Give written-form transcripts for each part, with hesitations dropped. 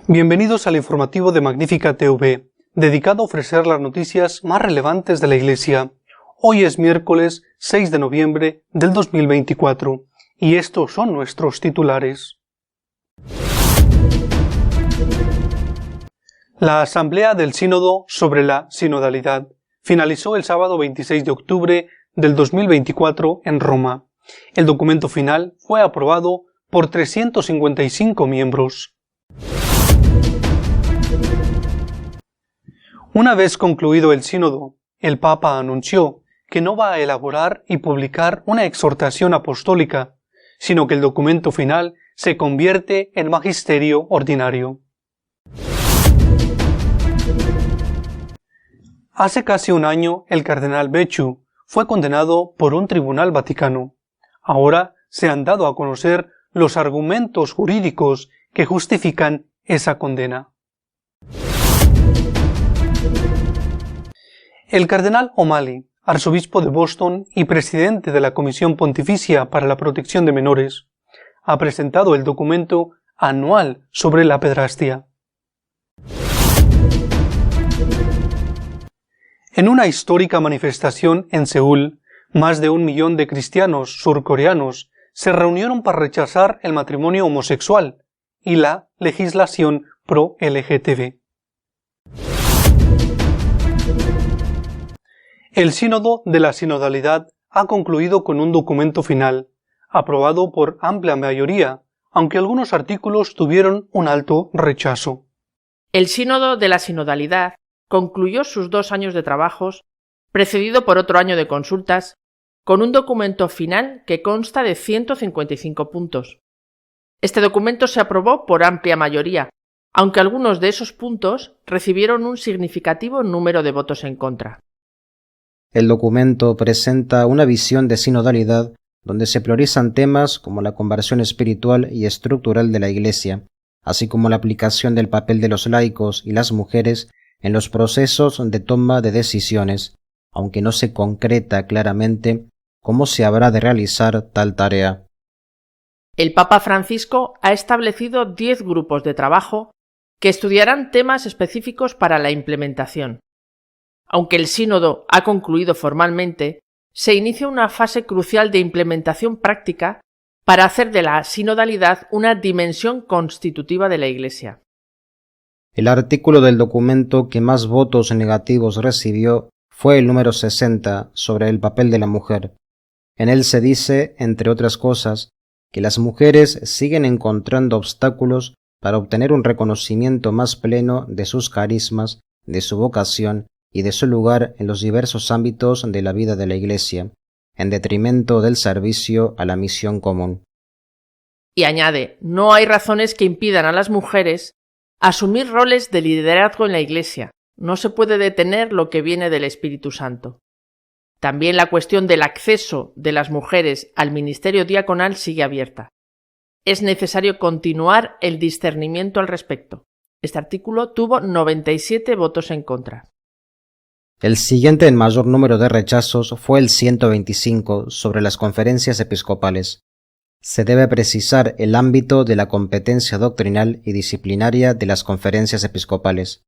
Bienvenidos al informativo de Magnífica TV, dedicado a ofrecer las noticias más relevantes de la Iglesia. Hoy es miércoles 6 de noviembre del 2024 y estos son nuestros titulares. La Asamblea del Sínodo sobre la Sinodalidad finalizó el sábado 26 de octubre del 2024 en Roma. El documento final fue aprobado por 355 miembros. Una vez concluido el sínodo, el Papa anunció que no va a elaborar y publicar una exhortación apostólica, sino que el documento final se convierte en magisterio ordinario. Hace casi un año, el cardenal Becciu fue condenado por un tribunal vaticano. Ahora se han dado a conocer los argumentos jurídicos que justifican esa condena. El cardenal O'Malley, arzobispo de Boston y presidente de la Comisión Pontificia para la Protección de Menores, ha presentado el documento anual sobre la pederastia. En una histórica manifestación en Seúl, más de 1 millón de cristianos surcoreanos se reunieron para rechazar el matrimonio homosexual y la legislación pro-LGTB. El Sínodo de la Sinodalidad ha concluido con un documento final, aprobado por amplia mayoría, aunque algunos artículos tuvieron un alto rechazo. El Sínodo de la Sinodalidad concluyó sus 2 años de trabajos, precedido por otro año de consultas, con un documento final que consta de 155 puntos. Este documento se aprobó por amplia mayoría, aunque algunos de esos puntos recibieron un significativo número de votos en contra. El documento presenta una visión de sinodalidad donde se priorizan temas como la conversión espiritual y estructural de la Iglesia, así como la aplicación del papel de los laicos y las mujeres en los procesos de toma de decisiones, aunque no se concreta claramente cómo se habrá de realizar tal tarea. El Papa Francisco ha establecido 10 grupos de trabajo que estudiarán temas específicos para la implementación. Aunque el sínodo ha concluido formalmente, se inicia una fase crucial de implementación práctica para hacer de la sinodalidad una dimensión constitutiva de la Iglesia. El artículo del documento que más votos negativos recibió fue el número 60 sobre el papel de la mujer. En él se dice, entre otras cosas, que las mujeres siguen encontrando obstáculos para obtener un reconocimiento más pleno de sus carismas, de su vocación y de su lugar en los diversos ámbitos de la vida de la Iglesia, en detrimento del servicio a la misión común. Y añade, no hay razones que impidan a las mujeres asumir roles de liderazgo en la Iglesia. No se puede detener lo que viene del Espíritu Santo. También la cuestión del acceso de las mujeres al ministerio diaconal sigue abierta. Es necesario continuar el discernimiento al respecto. Este artículo tuvo 97 votos en contra. El siguiente en mayor número de rechazos fue el 125 sobre las conferencias episcopales. Se debe precisar el ámbito de la competencia doctrinal y disciplinaria de las conferencias episcopales.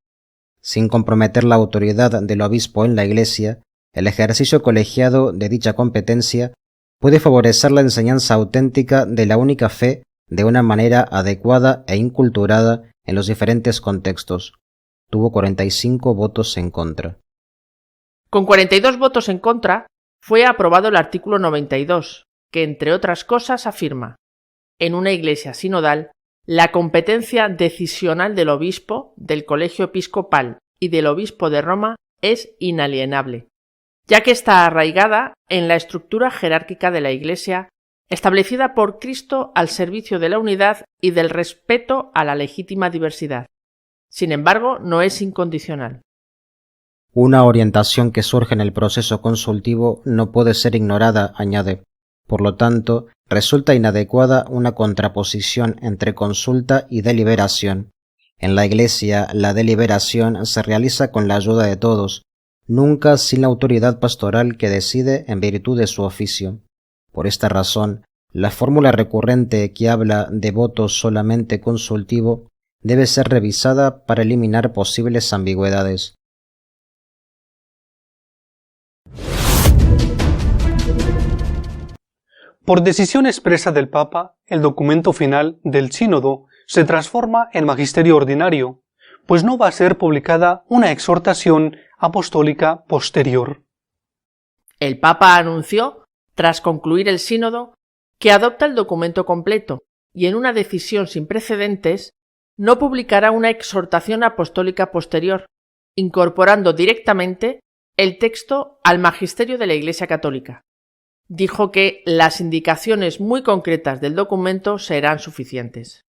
Sin comprometer la autoridad del obispo en la Iglesia, el ejercicio colegiado de dicha competencia puede favorecer la enseñanza auténtica de la única fe de una manera adecuada e inculturada en los diferentes contextos. Tuvo 45 votos en contra. Con 42 votos en contra, fue aprobado el artículo 92, que entre otras cosas afirma: en una iglesia sinodal, la competencia decisional del obispo, del colegio episcopal y del obispo de Roma es inalienable, ya que está arraigada en la estructura jerárquica de la Iglesia, establecida por Cristo al servicio de la unidad y del respeto a la legítima diversidad. Sin embargo, no es incondicional. Una orientación que surge en el proceso consultivo no puede ser ignorada, añade. Por lo tanto, resulta inadecuada una contraposición entre consulta y deliberación. En la Iglesia, la deliberación se realiza con la ayuda de todos, nunca sin la autoridad pastoral que decide en virtud de su oficio. Por esta razón, la fórmula recurrente que habla de voto solamente consultivo debe ser revisada para eliminar posibles ambigüedades. Por decisión expresa del Papa, el documento final del Sínodo se transforma en magisterio ordinario, pues no va a ser publicada una exhortación apostólica posterior. El Papa anunció, tras concluir el Sínodo, que adopta el documento completo y en una decisión sin precedentes no publicará una exhortación apostólica posterior, incorporando directamente el texto al magisterio de la Iglesia Católica. Dijo que las indicaciones muy concretas del documento serán suficientes.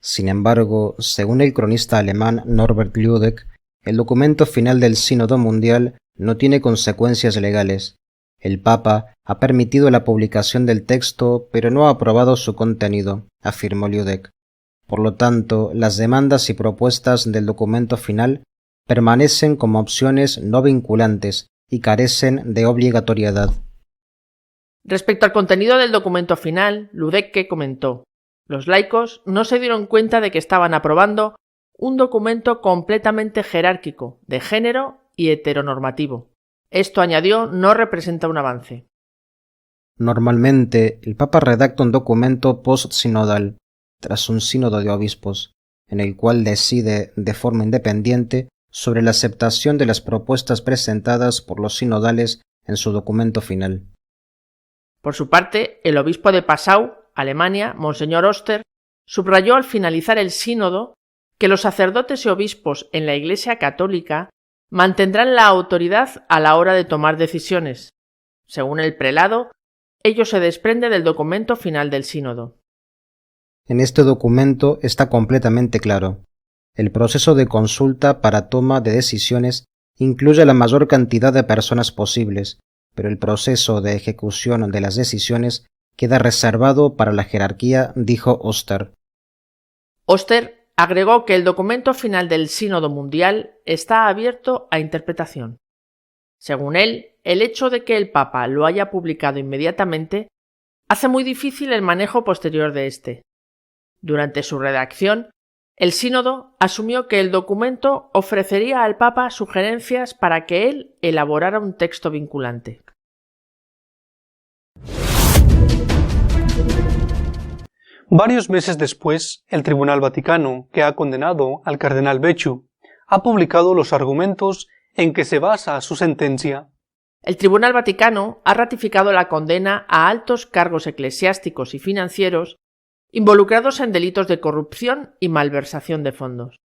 Sin embargo, según el cronista alemán Norbert Lüdeck, el documento final del Sínodo Mundial no tiene consecuencias legales. El Papa ha permitido la publicación del texto, pero no ha aprobado su contenido, afirmó Lüdeck. Por lo tanto, las demandas y propuestas del documento final permanecen como opciones no vinculantes y carecen de obligatoriedad. Respecto al contenido del documento final, Lüdeck comentó: los laicos no se dieron cuenta de que estaban aprobando un documento completamente jerárquico, de género y heteronormativo. Esto, añadió, no representa un avance. Normalmente, el Papa redacta un documento post-sinodal, tras un sínodo de obispos, en el cual decide de forma independiente sobre la aceptación de las propuestas presentadas por los sinodales en su documento final. Por su parte, el obispo de Passau, Alemania, Monseñor Oster, subrayó al finalizar el sínodo que los sacerdotes y obispos en la Iglesia Católica mantendrán la autoridad a la hora de tomar decisiones. Según el prelado, ello se desprende del documento final del sínodo. En este documento está completamente claro. El proceso de consulta para toma de decisiones incluye la mayor cantidad de personas posibles, pero el proceso de ejecución de las decisiones queda reservado para la jerarquía, dijo Oster. Oster agregó que el documento final del Sínodo Mundial está abierto a interpretación. Según él, el hecho de que el Papa lo haya publicado inmediatamente hace muy difícil el manejo posterior de este. Durante su redacción, el Sínodo asumió que el documento ofrecería al Papa sugerencias para que él elaborara un texto vinculante. Varios meses después, el Tribunal Vaticano, que ha condenado al cardenal Becciu, ha publicado los argumentos en que se basa su sentencia. El Tribunal Vaticano ha ratificado la condena a altos cargos eclesiásticos y financieros involucrados en delitos de corrupción y malversación de fondos.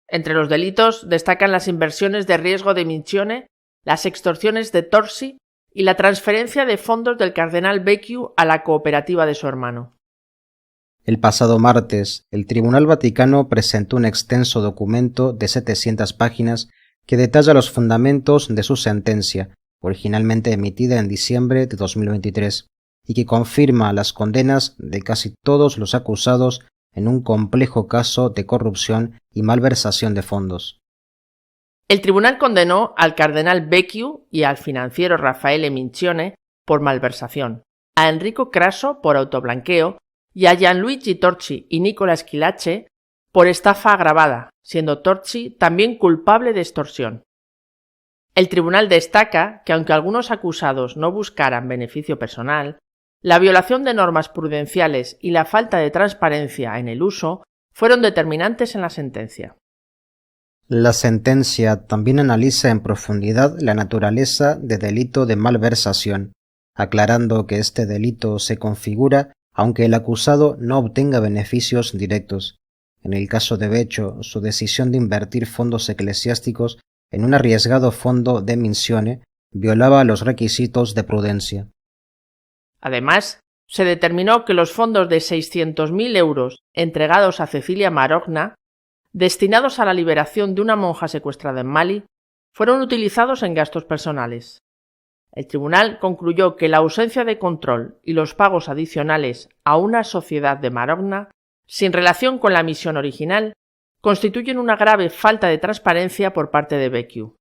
Entre los delitos destacan las inversiones de riesgo de Mincione, las extorsiones de Torsi y la transferencia de fondos del cardenal Becciu a la cooperativa de su hermano. El pasado martes, el Tribunal Vaticano presentó un extenso documento de 700 páginas que detalla los fundamentos de su sentencia, originalmente emitida en diciembre de 2023, y que confirma las condenas de casi todos los acusados en un complejo caso de corrupción y malversación de fondos. El tribunal condenó al cardenal Becciu y al financiero Raffaele Mincione por malversación, a Enrico Crasso por autoblanqueo y a Gianluigi Torci y Nicola Schillace por estafa agravada, siendo Torci también culpable de extorsión. El tribunal destaca que aunque algunos acusados no buscaran beneficio personal, la violación de normas prudenciales y la falta de transparencia en el uso fueron determinantes en la sentencia. La sentencia también analiza en profundidad la naturaleza de delito de malversación, aclarando que este delito se configura aunque el acusado no obtenga beneficios directos. En el caso de Becciu, su decisión de invertir fondos eclesiásticos en un arriesgado fondo de Mincione violaba los requisitos de prudencia. Además, se determinó que los fondos de 600.000 euros entregados a Cecilia Marogna, destinados a la liberación de una monja secuestrada en Mali, fueron utilizados en gastos personales. El tribunal concluyó que la ausencia de control y los pagos adicionales a una sociedad de Marogna, sin relación con la misión original, constituyen una grave falta de transparencia por parte de Becciu.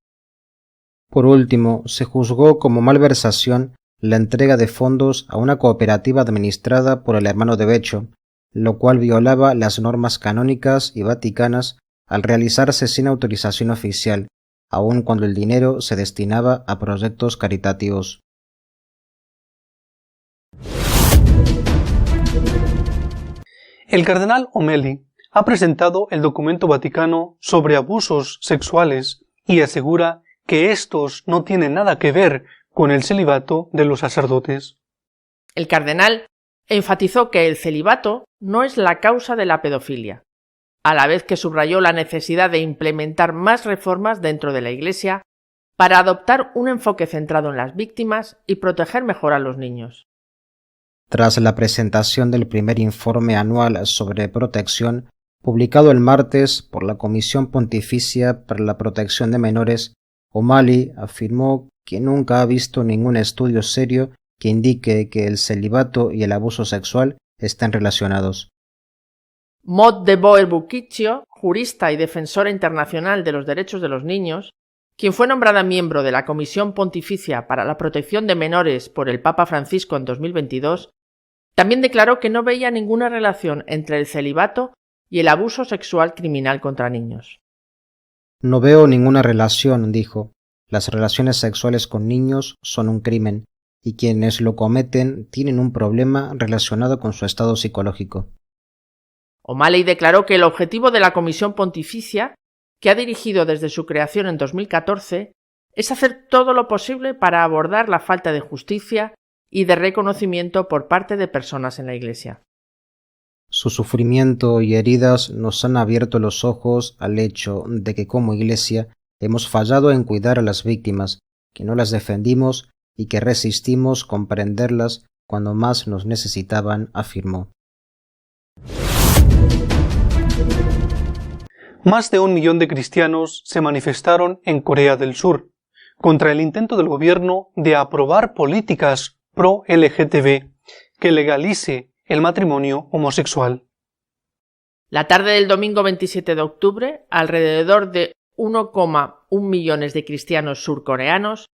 Por último, se juzgó como malversación la entrega de fondos a una cooperativa administrada por el hermano de Beccio, lo cual violaba las normas canónicas y vaticanas al realizarse sin autorización oficial, aun cuando el dinero se destinaba a proyectos caritativos. El cardenal Omelli ha presentado el documento vaticano sobre abusos sexuales y asegura que estos no tienen nada que ver con el celibato de los sacerdotes. El cardenal enfatizó que el celibato no es la causa de la pedofilia, a la vez que subrayó la necesidad de implementar más reformas dentro de la Iglesia para adoptar un enfoque centrado en las víctimas y proteger mejor a los niños. Tras la presentación del primer informe anual sobre protección, publicado el martes por la Comisión Pontificia para la Protección de Menores, Omelli afirmó que nunca ha visto ningún estudio serio que indique que el celibato y el abuso sexual estén relacionados. Maud de Boer-Bucicchio, jurista y defensora internacional de los derechos de los niños, quien fue nombrada miembro de la Comisión Pontificia para la Protección de Menores por el Papa Francisco en 2022, también declaró que no veía ninguna relación entre el celibato y el abuso sexual criminal contra niños. No veo ninguna relación, dijo. Las relaciones sexuales con niños son un crimen, y quienes lo cometen tienen un problema relacionado con su estado psicológico. Omelli declaró que el objetivo de la Comisión Pontificia, que ha dirigido desde su creación en 2014, es hacer todo lo posible para abordar la falta de justicia y de reconocimiento por parte de personas en la Iglesia. Su sufrimiento y heridas nos han abierto los ojos al hecho de que como Iglesia hemos fallado en cuidar a las víctimas, que no las defendimos y que resistimos comprenderlas cuando más nos necesitaban, afirmó. Más de 1 millón de cristianos se manifestaron en Corea del Sur contra el intento del gobierno de aprobar políticas pro-LGTB que legalice el matrimonio homosexual. La tarde del domingo 27 de octubre, alrededor de 1,1 millones de cristianos surcoreanos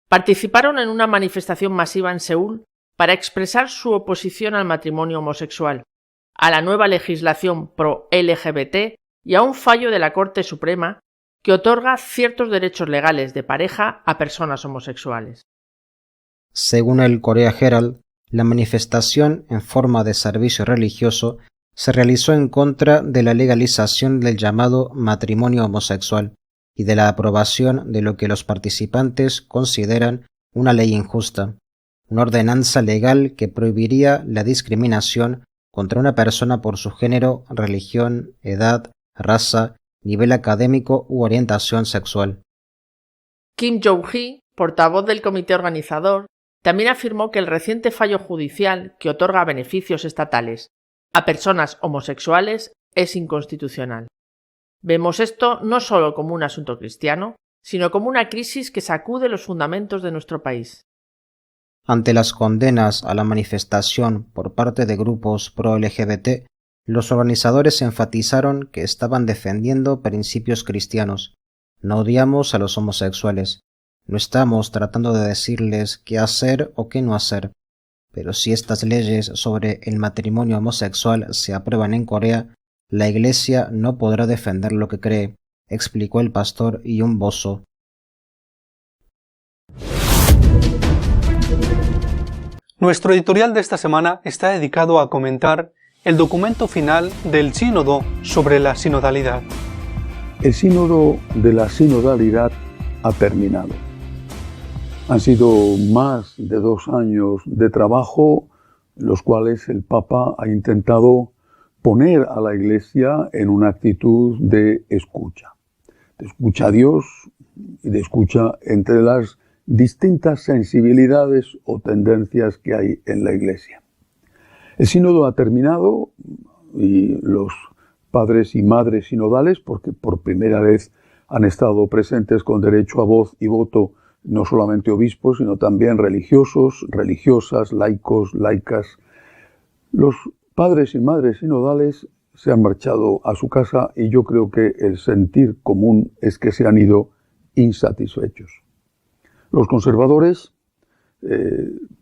participaron en una manifestación masiva en Seúl para expresar su oposición al matrimonio homosexual, a la nueva legislación pro-LGBT y a un fallo de la Corte Suprema que otorga ciertos derechos legales de pareja a personas homosexuales. Según el Korea Herald, la manifestación en forma de servicio religioso se realizó en contra de la legalización del llamado matrimonio homosexual y de la aprobación de lo que los participantes consideran una ley injusta, una ordenanza legal que prohibiría la discriminación contra una persona por su género, religión, edad, raza, nivel académico u orientación sexual. Kim Jong-hee, portavoz del comité organizador, también afirmó que el reciente fallo judicial que otorga beneficios estatales a personas homosexuales es inconstitucional. Vemos esto no solo como un asunto cristiano, sino como una crisis que sacude los fundamentos de nuestro país. Ante las condenas a la manifestación por parte de grupos pro-LGBT, los organizadores enfatizaron que estaban defendiendo principios cristianos. No odiamos a los homosexuales. No estamos tratando de decirles qué hacer o qué no hacer. Pero si estas leyes sobre el matrimonio homosexual se aprueban en Corea, la Iglesia no podrá defender lo que cree, explicó el pastor Yoon Bo-so. Nuestro editorial de esta semana está dedicado a comentar el documento final del Sínodo sobre la sinodalidad. El Sínodo de la sinodalidad ha terminado. Han sido más de 2 años de trabajo, en los cuales el Papa ha intentado poner a la Iglesia en una actitud de escucha a Dios y de escucha entre las distintas sensibilidades o tendencias que hay en la Iglesia. El sínodo ha terminado y los padres y madres sinodales, porque por primera vez han estado presentes con derecho a voz y voto no solamente obispos, sino también religiosos, religiosas, laicos, laicas. Los padres y madres sinodales se han marchado a su casa y yo creo que el sentir común es que se han ido insatisfechos. Los conservadores,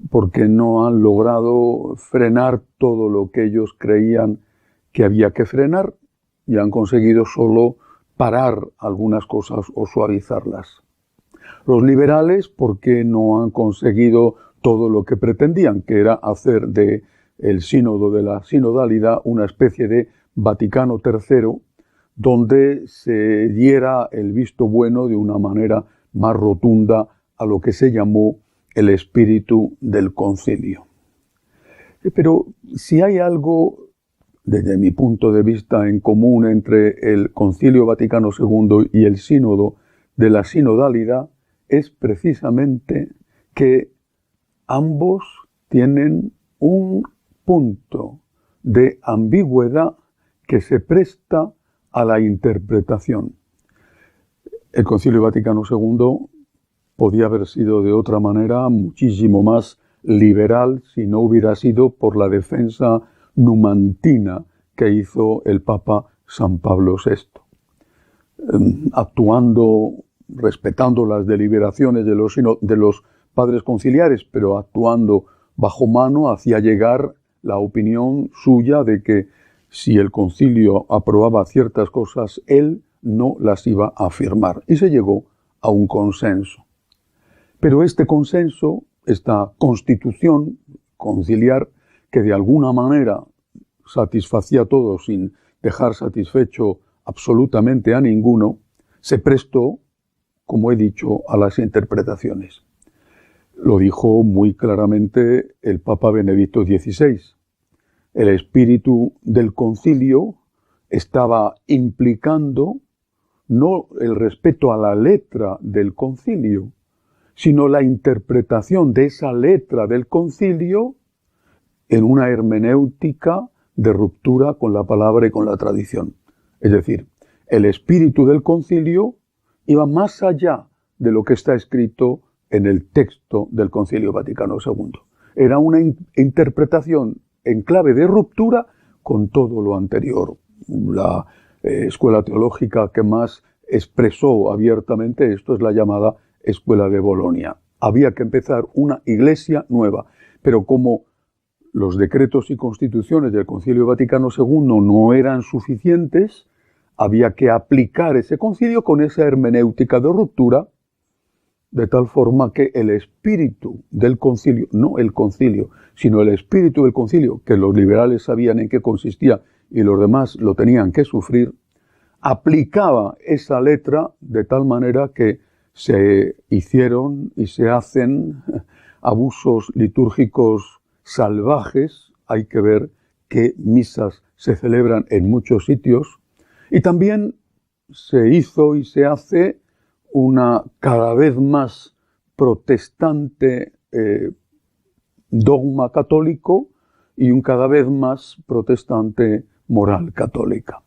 porque no han logrado frenar todo lo que ellos creían que había que frenar y han conseguido solo parar algunas cosas o suavizarlas. Los liberales, porque no han conseguido todo lo que pretendían, que era hacer de el sínodo de la sinodalidad una especie de Vaticano III, donde se diera el visto bueno de una manera más rotunda a lo que se llamó el espíritu del concilio. Pero si hay algo, desde mi punto de vista, en común entre el Concilio Vaticano II y el sínodo de la sinodalidad, es precisamente que ambos tienen un punto de ambigüedad que se presta a la interpretación. El Concilio Vaticano II podía haber sido de otra manera muchísimo más liberal si no hubiera sido por la defensa numantina que hizo el Papa San Pablo VI. Actuando, respetando las deliberaciones de los padres conciliares, pero actuando bajo mano, hacía llegar la opinión suya de que si el concilio aprobaba ciertas cosas, él no las iba a firmar. Y se llegó a un consenso. Pero este consenso, esta constitución conciliar, que de alguna manera satisfacía a todos sin dejar satisfecho absolutamente a ninguno, se prestó, como he dicho, a las interpretaciones. Lo dijo muy claramente el Papa Benedicto XVI. El espíritu del concilio estaba implicando no el respeto a la letra del concilio, sino la interpretación de esa letra del concilio en una hermenéutica de ruptura con la palabra y con la tradición. Es decir, el espíritu del concilio iba más allá de lo que está escrito en el texto del Concilio Vaticano II. Era una interpretación en clave de ruptura con todo lo anterior. La escuela teológica que más expresó abiertamente esto es la llamada Escuela de Bolonia. Había que empezar una iglesia nueva, pero como los decretos y constituciones del Concilio Vaticano II no eran suficientes, había que aplicar ese concilio con esa hermenéutica de ruptura, de tal forma que el espíritu del concilio, no el concilio, sino el espíritu del concilio, que los liberales sabían en qué consistía y los demás lo tenían que sufrir, aplicaba esa letra de tal manera que se hicieron y se hacen abusos litúrgicos salvajes. Hay que ver qué misas se celebran en muchos sitios. Y también se hizo y se hace una cada vez más protestante dogma católico y un cada vez más protestante moral católica.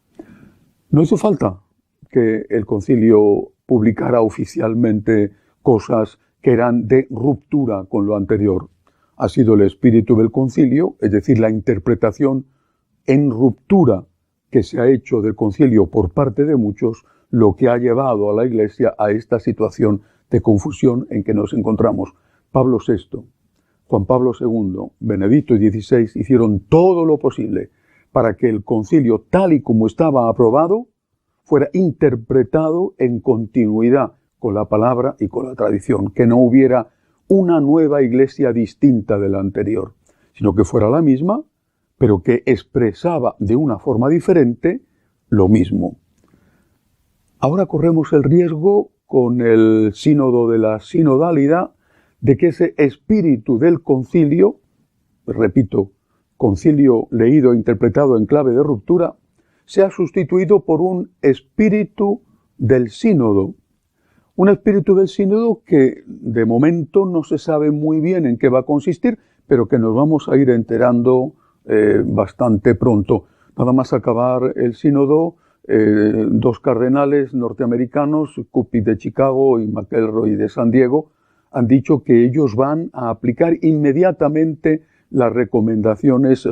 No hizo falta que el concilio publicara oficialmente cosas que eran de ruptura con lo anterior. Ha sido el espíritu del concilio, es decir, la interpretación en ruptura que se ha hecho del concilio por parte de muchos, lo que ha llevado a la Iglesia a esta situación de confusión en que nos encontramos. Pablo VI, Juan Pablo II, Benedicto XVI hicieron todo lo posible para que el concilio, tal y como estaba aprobado, fuera interpretado en continuidad con la palabra y con la tradición, que no hubiera una nueva iglesia distinta de la anterior, sino que fuera la misma, pero que expresaba de una forma diferente lo mismo. Ahora corremos el riesgo, con el sínodo de la sinodalidad, de que ese espíritu del concilio, repito, concilio leído e interpretado en clave de ruptura, sea sustituido por un espíritu del sínodo. Un espíritu del sínodo que de momento no se sabe muy bien en qué va a consistir, pero que nos vamos a ir enterando bastante pronto. Nada más acabar el sínodo, dos cardenales norteamericanos, Cupid de Chicago y McElroy de San Diego, han dicho que ellos van a aplicar inmediatamente las recomendaciones,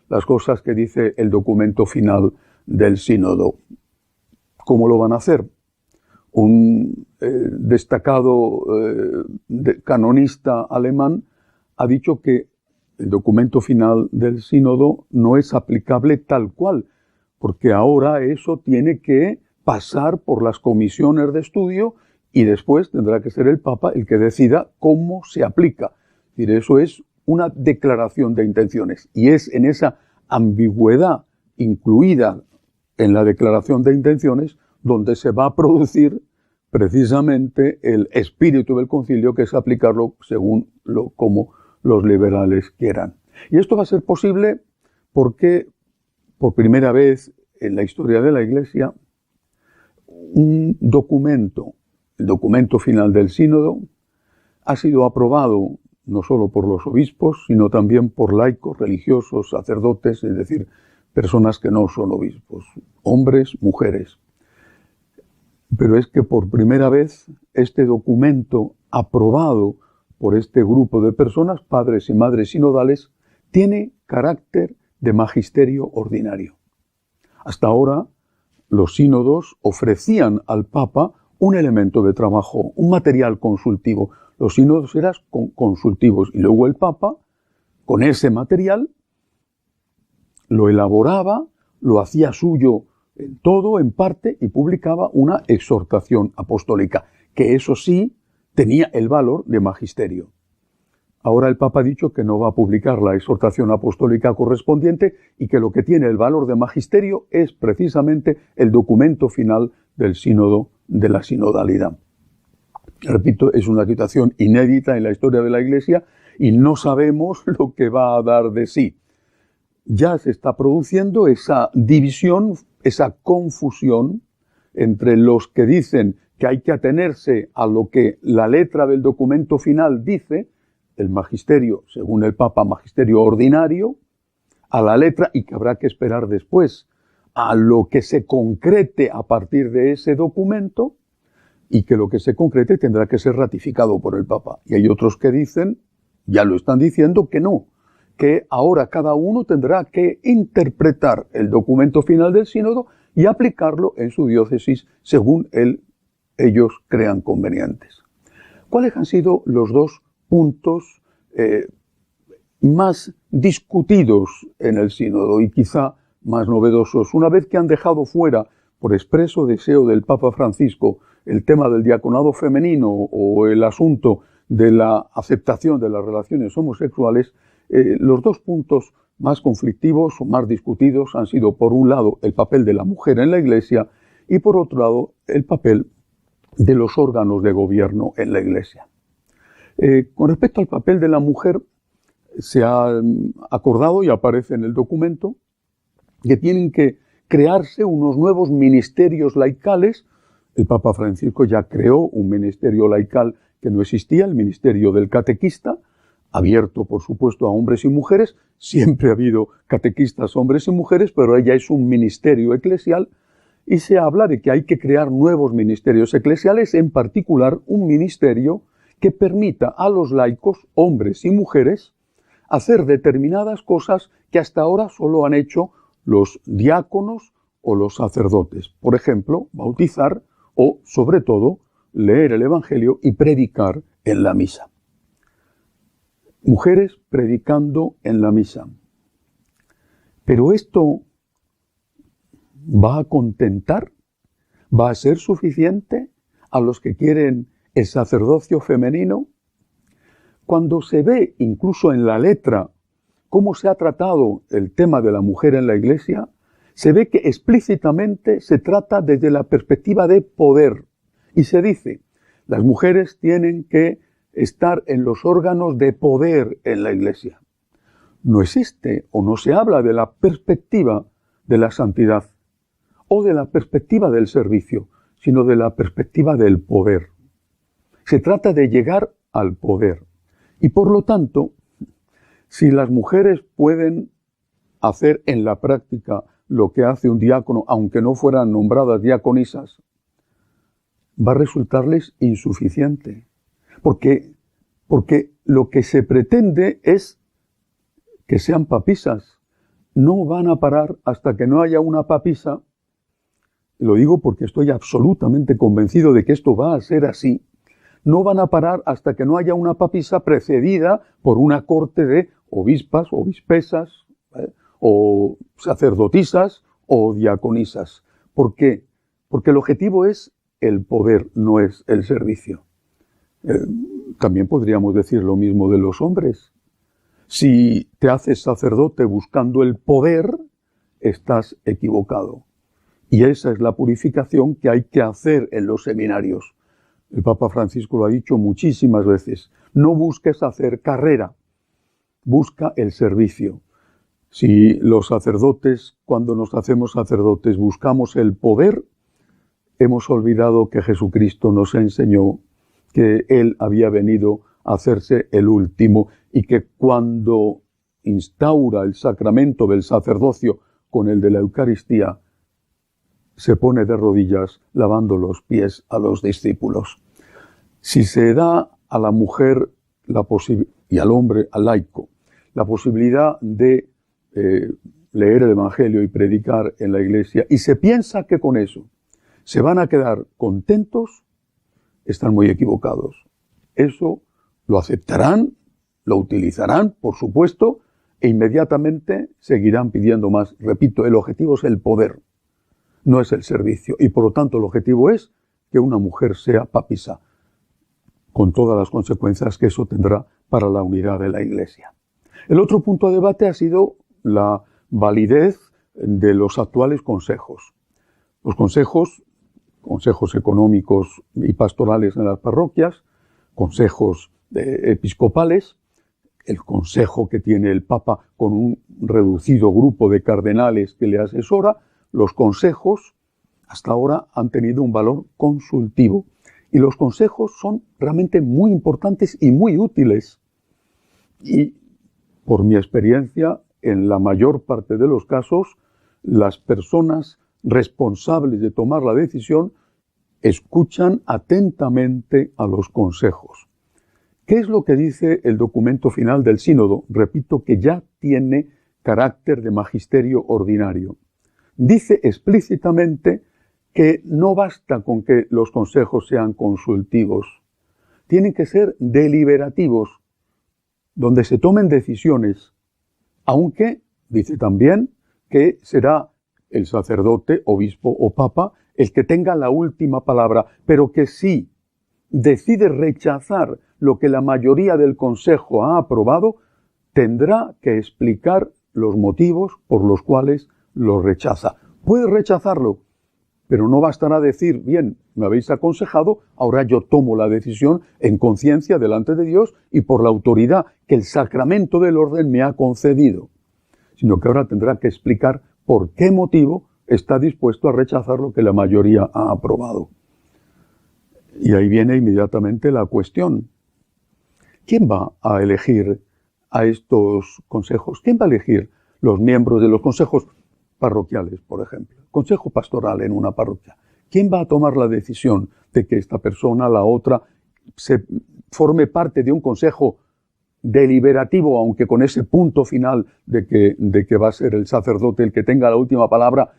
las cosas que dice el documento final del sínodo. ¿Cómo lo van a hacer? Un destacado canonista alemán, ha dicho que el documento final del sínodo no es aplicable tal cual, porque ahora eso tiene que pasar por las comisiones de estudio y después tendrá que ser el Papa el que decida cómo se aplica. Es decir, eso es una declaración de intenciones y es en esa ambigüedad incluida en la declaración de intenciones donde se va a producir precisamente el espíritu del concilio, que es aplicarlo según como los liberales quieran. Y esto va a ser posible porque por primera vez en la historia de la Iglesia un documento, el documento final del sínodo, ha sido aprobado no solo por los obispos, sino también por laicos, religiosos, sacerdotes, es decir, personas que no son obispos, hombres, mujeres. Pero es que por primera vez este documento aprobado por este grupo de personas, padres y madres sinodales, tiene carácter de magisterio ordinario. Hasta ahora, los sínodos ofrecían al Papa un elemento de trabajo, un material consultivo. Los sínodos eran consultivos y luego el Papa, con ese material, lo elaboraba, lo hacía suyo en todo, en parte, y publicaba una exhortación apostólica, que eso sí tenía el valor de magisterio. Ahora el Papa ha dicho que no va a publicar la exhortación apostólica correspondiente y que lo que tiene el valor de magisterio es precisamente el documento final del sínodo, de la sinodalidad. Repito, es una situación inédita en la historia de la Iglesia y no sabemos lo que va a dar de sí. Ya se está produciendo esa división, esa confusión entre los que dicen que hay que atenerse a lo que la letra del documento final dice, el magisterio, según el Papa, magisterio ordinario, a la letra, y que habrá que esperar después a lo que se concrete a partir de ese documento, y que lo que se concrete tendrá que ser ratificado por el Papa. Y hay otros que dicen, ya lo están diciendo, que no, que ahora cada uno tendrá que interpretar el documento final del sínodo y aplicarlo en su diócesis según ellos crean convenientes. ¿Cuáles han sido los dos puntos más discutidos en el sínodo y quizá más novedosos? Una vez que han dejado fuera, por expreso deseo del Papa Francisco, el tema del diaconado femenino o el asunto de la aceptación de las relaciones homosexuales, los dos puntos más conflictivos o más discutidos han sido, por un lado, el papel de la mujer en la Iglesia y, por otro lado, el papel de los órganos de gobierno en la Iglesia. Con respecto al papel de la mujer, se ha acordado y aparece en el documento que tienen que crearse unos nuevos ministerios laicales. El Papa Francisco ya creó un ministerio laical que no existía, el ministerio del catequista, abierto, por supuesto, a hombres y mujeres. Siempre ha habido catequistas, hombres y mujeres, pero ella es un ministerio eclesial y se habla de que hay que crear nuevos ministerios eclesiales, en particular un ministerio que permita a los laicos, hombres y mujeres, hacer determinadas cosas que hasta ahora solo han hecho los diáconos o los sacerdotes. Por ejemplo, bautizar o, sobre todo, leer el Evangelio y predicar en la misa. Mujeres predicando en la misa. Pero esto ¿va a contentar? ¿Va a ser suficiente a los que quieren el sacerdocio femenino? Cuando se ve incluso en la letra cómo se ha tratado el tema de la mujer en la Iglesia, se ve que explícitamente se trata desde la perspectiva de poder. Y se dice, las mujeres tienen que estar en los órganos de poder en la Iglesia. No existe o no se habla de la perspectiva de la santidad o de la perspectiva del servicio, sino de la perspectiva del poder. Se trata de llegar al poder. Y por lo tanto, si las mujeres pueden hacer en la práctica lo que hace un diácono, aunque no fueran nombradas diaconisas, va a resultarles insuficiente. Porque lo que se pretende es que sean papisas. No van a parar hasta que no haya una papisa lo digo porque estoy absolutamente convencido de que esto va a ser así, no van a parar hasta que no haya una papisa precedida por una corte de obispas, obispesas, o sacerdotisas o diaconisas. ¿Por qué? Porque el objetivo es el poder, no es el servicio. También podríamos decir lo mismo de los hombres. Si te haces sacerdote buscando el poder, estás equivocado. Y esa es la purificación que hay que hacer en los seminarios. El Papa Francisco lo ha dicho muchísimas veces. No busques hacer carrera, busca el servicio. Si los sacerdotes, cuando nos hacemos sacerdotes, buscamos el poder, hemos olvidado que Jesucristo nos enseñó que Él había venido a hacerse el último y que cuando instaura el sacramento del sacerdocio con el de la Eucaristía, se pone de rodillas lavando los pies a los discípulos. Si se da a la mujer y al hombre, al laico, la posibilidad de leer el Evangelio y predicar en la iglesia, y se piensa que con eso se van a quedar contentos, están muy equivocados. Eso lo aceptarán, lo utilizarán, por supuesto, e inmediatamente seguirán pidiendo más. Repito, el objetivo es el poder, no es el servicio, y por lo tanto el objetivo es que una mujer sea papisa, con todas las consecuencias que eso tendrá para la unidad de la iglesia. El otro punto de debate ha sido la validez de los actuales consejos. Los consejos económicos y pastorales en las parroquias, consejos episcopales, el consejo que tiene el Papa con un reducido grupo de cardenales que le asesora, los consejos hasta ahora han tenido un valor consultivo. Y los consejos son realmente muy importantes y muy útiles. Y por mi experiencia, en la mayor parte de los casos, las personas responsables de tomar la decisión escuchan atentamente a los consejos. ¿Qué es lo que dice el documento final del sínodo? Repito que ya tiene carácter de magisterio ordinario. Dice explícitamente que no basta con que los consejos sean consultivos. Tienen que ser deliberativos, donde se tomen decisiones, aunque dice también que será el sacerdote, obispo o papa el que tenga la última palabra, pero que si decide rechazar lo que la mayoría del consejo ha aprobado, tendrá que explicar los motivos por los cuales lo rechaza. Puede rechazarlo, pero no bastará decir, bien, me habéis aconsejado, ahora yo tomo la decisión en conciencia delante de Dios y por la autoridad que el sacramento del orden me ha concedido, sino que ahora tendrá que explicar por qué motivo está dispuesto a rechazar lo que la mayoría ha aprobado. Y ahí viene inmediatamente la cuestión. ¿Quién va a elegir a estos consejos? ¿Quién va a elegir los miembros de los consejos parroquiales, por ejemplo? Consejo pastoral en una parroquia. ¿Quién va a tomar la decisión de que esta persona, la otra, se forme parte de un consejo deliberativo, aunque con ese punto final de que va a ser el sacerdote el que tenga la última palabra,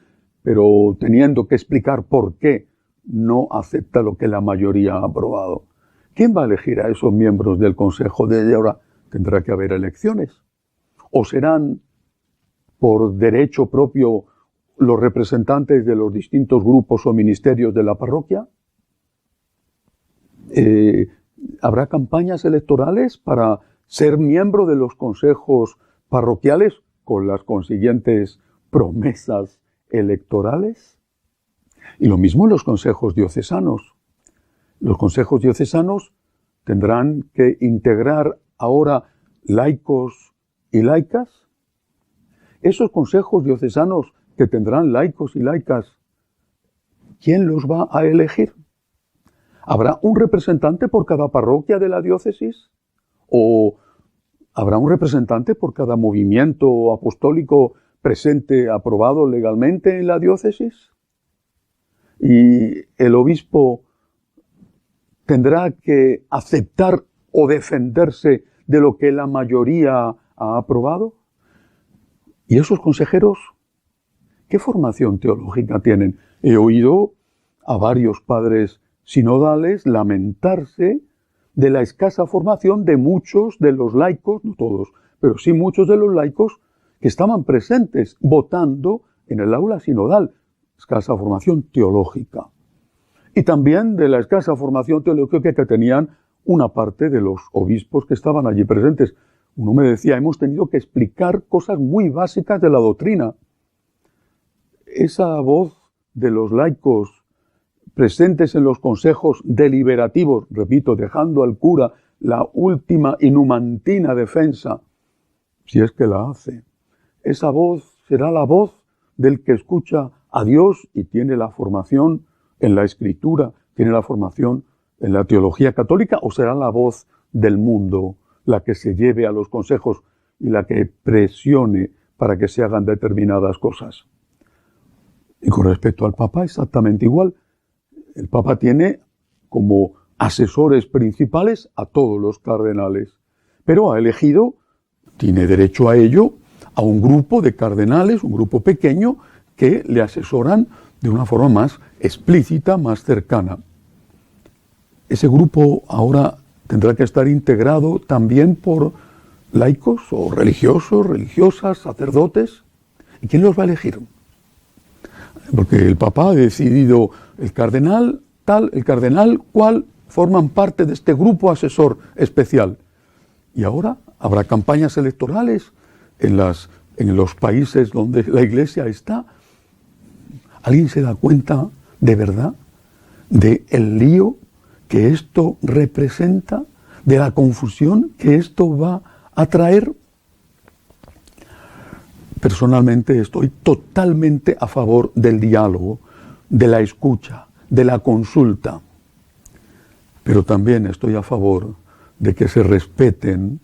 pero teniendo que explicar por qué no acepta lo que la mayoría ha aprobado? ¿Quién va a elegir a esos miembros del consejo? Desde ahora tendrá que haber elecciones. ¿O serán por derecho propio los representantes de los distintos grupos o ministerios de la parroquia? ¿Habrá campañas electorales para ser miembro de los consejos parroquiales con las consiguientes promesas electorales? Y lo mismo en los consejos diocesanos. Los consejos diocesanos tendrán que integrar ahora laicos y laicas. Esos consejos diocesanos que tendrán laicos y laicas, ¿quién los va a elegir? ¿Habrá un representante por cada parroquia de la diócesis? ¿O habrá un representante por cada movimiento apostólico presente, aprobado legalmente en la diócesis? ¿Y el obispo tendrá que aceptar o defenderse de lo que la mayoría ha aprobado? ¿Y esos consejeros ¿Qué formación teológica tienen? He oído a varios padres sinodales lamentarse de la escasa formación de muchos de los laicos, no todos, pero sí muchos de los laicos que estaban presentes votando en el aula sinodal. Escasa formación teológica. Y también de la escasa formación teológica que tenían una parte de los obispos que estaban allí presentes. Uno me decía, hemos tenido que explicar cosas muy básicas de la doctrina. Esa voz de los laicos presentes en los consejos deliberativos, repito, dejando al cura la última y numantina defensa, si es que la hace. Esa voz será la voz del que escucha a Dios y tiene la formación en la Escritura, tiene la formación en la teología católica, o será la voz del mundo la que se lleve a los consejos y la que presione para que se hagan determinadas cosas. Y con respecto al Papa, exactamente igual. El Papa tiene como asesores principales a todos los cardenales, pero ha elegido, tiene derecho a ello, a un grupo de cardenales, un grupo pequeño, que le asesoran de una forma más explícita, más cercana. Ese grupo ahora tendrá que estar integrado también por laicos o religiosos, religiosas, sacerdotes. ¿Y quién los va a elegir? Porque el Papa ha decidido el cardenal tal, el cardenal cual, forman parte de este grupo asesor especial. Y ahora habrá campañas electorales en los países donde la Iglesia está. ¿Alguien se da cuenta de verdad del lío que esto representa, de la confusión que esto va a traer? Personalmente estoy totalmente a favor del diálogo, de la escucha, de la consulta. Pero también estoy a favor de que se respeten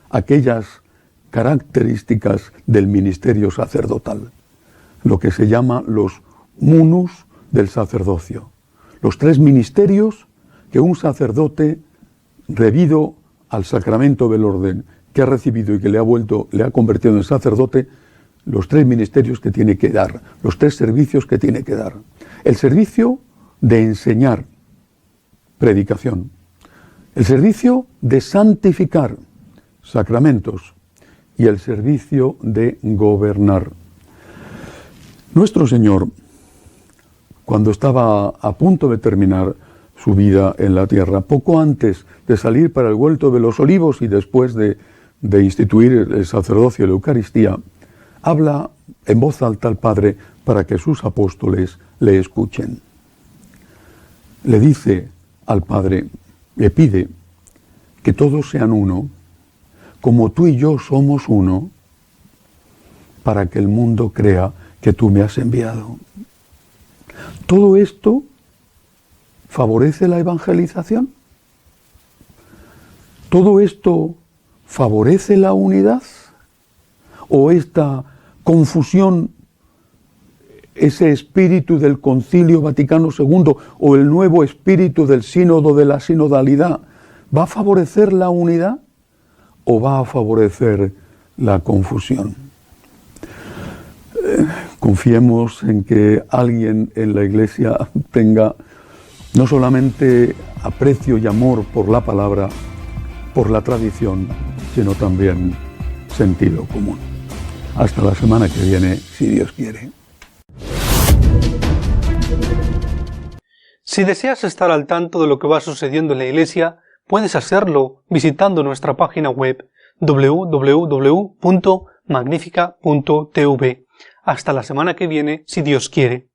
aquellas características del ministerio sacerdotal, lo que se llama los munus del sacerdocio. Los 3 ministerios que un sacerdote, debido al sacramento del orden que ha recibido y que le ha convertido en sacerdote, los 3 ministerios que tiene que dar, los 3 servicios que tiene que dar. El servicio de enseñar, predicación. El servicio de santificar, sacramentos. Y el servicio de gobernar. Nuestro Señor, cuando estaba a punto de terminar su vida en la tierra, poco antes de salir para el huerto de los olivos y después de instituir el sacerdocio y la Eucaristía, habla en voz alta al Padre para que sus apóstoles le escuchen. Le dice al Padre, le pide que todos sean uno, como tú y yo somos uno, para que el mundo crea que tú me has enviado. Todo esto favorece la evangelización. Todo esto favorece la unidad. O esta confusión, ese espíritu del Concilio Vaticano II o el nuevo espíritu del sínodo de la sinodalidad, ¿va a favorecer la unidad o va a favorecer la confusión? Confiemos en que alguien en la Iglesia tenga no solamente aprecio y amor por la palabra, por la tradición, sino también sentido común. Hasta la semana que viene, si Dios quiere. Si deseas estar al tanto de lo que va sucediendo en la Iglesia, puedes hacerlo visitando nuestra página web www.magnifica.tv. Hasta la semana que viene, si Dios quiere.